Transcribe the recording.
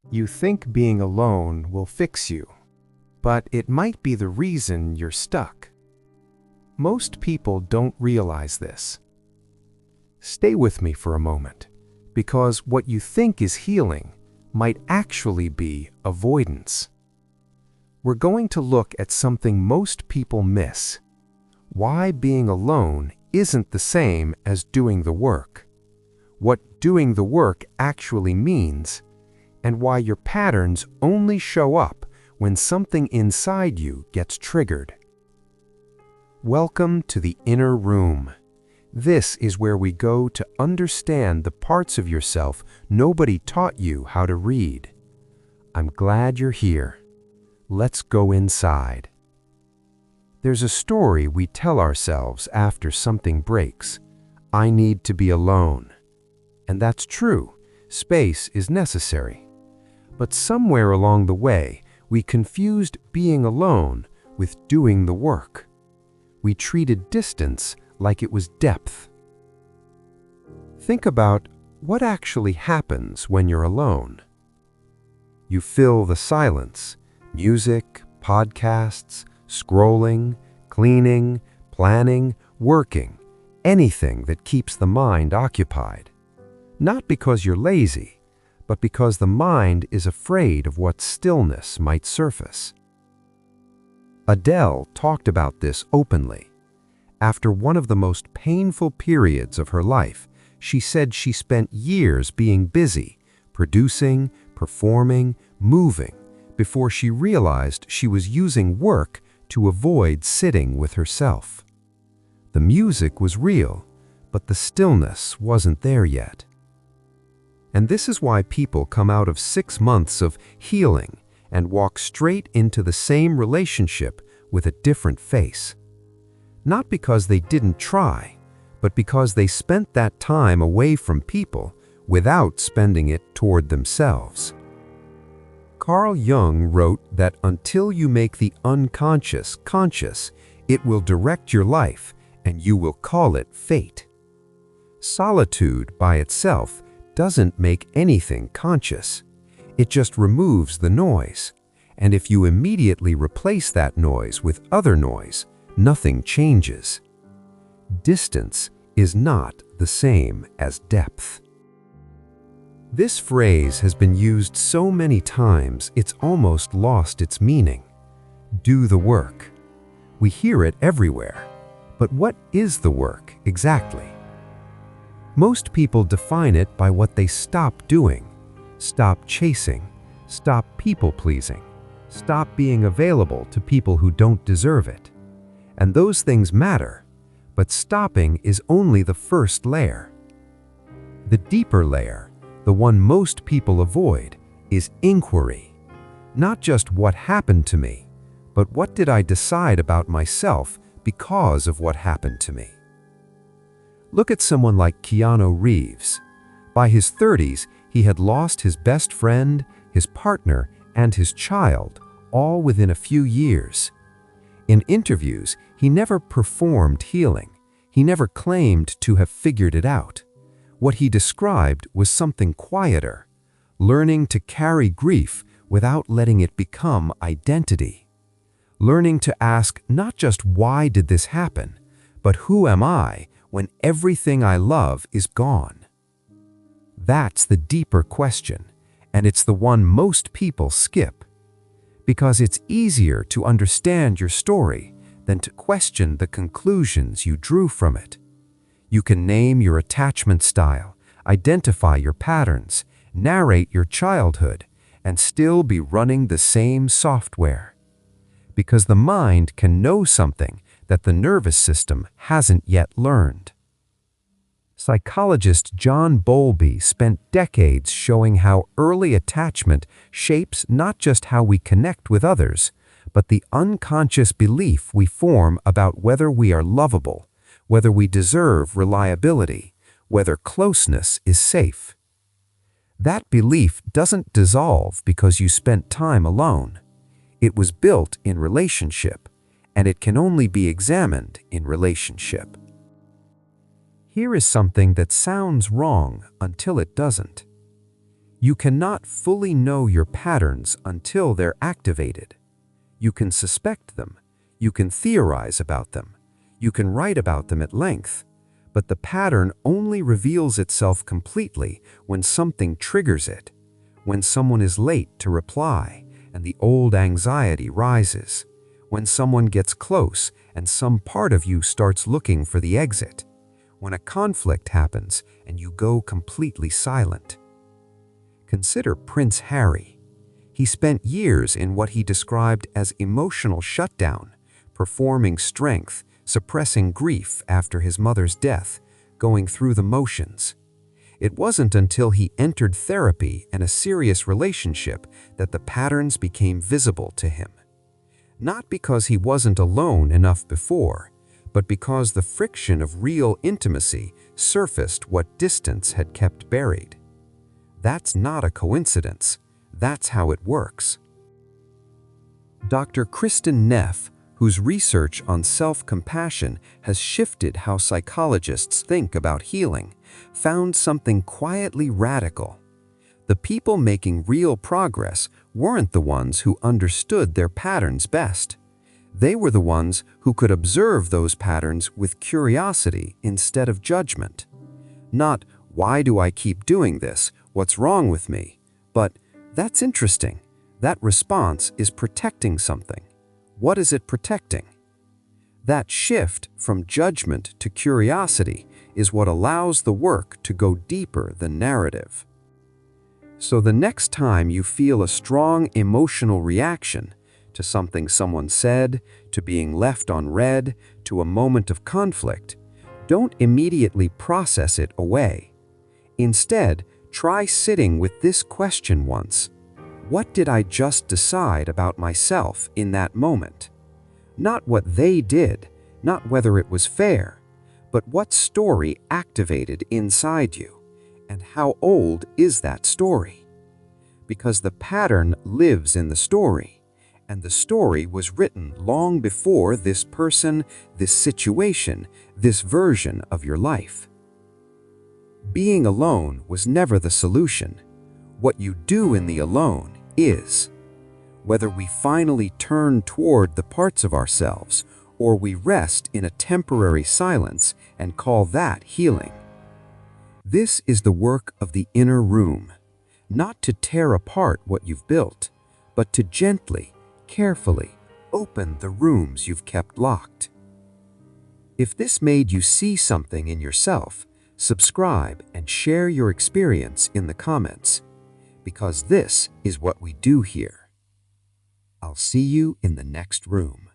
You think being alone will fix you, but it might be the reason you're stuck. Most people don't realize this. Stay with me for a moment, because what you think is healing might actually be avoidance. We're going to look at something most people miss: why being alone isn't the same as doing the work, what doing the work actually means, and why your patterns only show up when something inside you gets triggered. Welcome to the inner room. This is where we go to understand the parts of yourself nobody taught you how to read. I'm glad you're here. Let's go inside. There's a story we tell ourselves after something breaks. I need to be alone. And that's true. Space is necessary. But somewhere along the way, we confused being alone with doing the work. We treated distance like it was depth. Think about what actually happens when you're alone. You fill the silence: music, podcasts, scrolling, cleaning, planning, working, anything that keeps the mind occupied. Not because you're lazy, but because the mind is afraid of what stillness might surface. Adele talked about this openly. After one of the most painful periods of her life, she said she spent years being busy, producing, performing, moving, before she realized she was using work to avoid sitting with herself. The music was real, but the stillness wasn't there yet. And this is why people come out of 6 months of healing and walk straight into the same relationship with a different face. Not because they didn't try, but because they spent that time away from people without spending it toward themselves. Carl Jung wrote that until you make the unconscious conscious, it will direct your life and you will call it fate. Solitude by itself doesn't make anything conscious. It just removes the noise. And if you immediately replace that noise with other noise, nothing changes. Distance is not the same as depth. This phrase has been used so many times it's almost lost its meaning. Do the work. We hear it everywhere. But what is the work exactly? Most people define it by what they stop doing, stop chasing, stop people-pleasing, stop being available to people who don't deserve it. And those things matter, but stopping is only the first layer. The deeper layer, the one most people avoid, is inquiry. Not just what happened to me, but what did I decide about myself because of what happened to me? Look at someone like Keanu Reeves. By his 30s, he had lost his best friend, his partner, and his child, all within a few years. In interviews, he never performed healing. He never claimed to have figured it out. What he described was something quieter, learning to carry grief without letting it become identity. Learning to ask not just why did this happen, but who am I when everything I love is gone? That's the deeper question, and it's the one most people skip. Because it's easier to understand your story than to question the conclusions you drew from it. You can name your attachment style, identify your patterns, narrate your childhood, and still be running the same software. Because the mind can know something that the nervous system hasn't yet learned. Psychologist John Bowlby spent decades showing how early attachment shapes not just how we connect with others, but the unconscious belief we form about whether we are lovable, whether we deserve reliability, whether closeness is safe. That belief doesn't dissolve because you spent time alone. It was built in relationship, and it can only be examined in relationship. Here is something that sounds wrong until it doesn't. You cannot fully know your patterns until they're activated. You can suspect them, you can theorize about them, you can write about them at length, but the pattern only reveals itself completely when something triggers it, when someone is late to reply and the old anxiety rises, when someone gets close and some part of you starts looking for the exit, when a conflict happens and you go completely silent. Consider Prince Harry. He spent years in what he described as emotional shutdown, performing strength, suppressing grief after his mother's death, going through the motions. It wasn't until he entered therapy and a serious relationship that the patterns became visible to him. Not because he wasn't alone enough before, but because the friction of real intimacy surfaced what distance had kept buried. That's not a coincidence. That's how it works. Dr. Kristen Neff, whose research on self-compassion has shifted how psychologists think about healing, found something quietly radical. The people making real progress weren't the ones who understood their patterns best. They were the ones who could observe those patterns with curiosity instead of judgment. Not, "Why do I keep doing this? What's wrong with me?" But, "That's interesting. That response is protecting something. What is it protecting?" That shift from judgment to curiosity is what allows the work to go deeper than narrative. So the next time you feel a strong emotional reaction to something someone said, to being left unread, to a moment of conflict, don't immediately process it away. Instead, try sitting with this question once. What did I just decide about myself in that moment? Not what they did, not whether it was fair, but what story activated inside you, and how old is that story? Because the pattern lives in the story, and the story was written long before this person, this situation, this version of your life. Being alone was never the solution. What you do in the alone is. Whether we finally turn toward the parts of ourselves or we rest in a temporary silence and call that healing. This is the work of the inner room, not to tear apart what you've built, but to gently, carefully open the rooms you've kept locked. If this made you see something in yourself, subscribe and share your experience in the comments, because this is what we do here. I'll see you in the next room.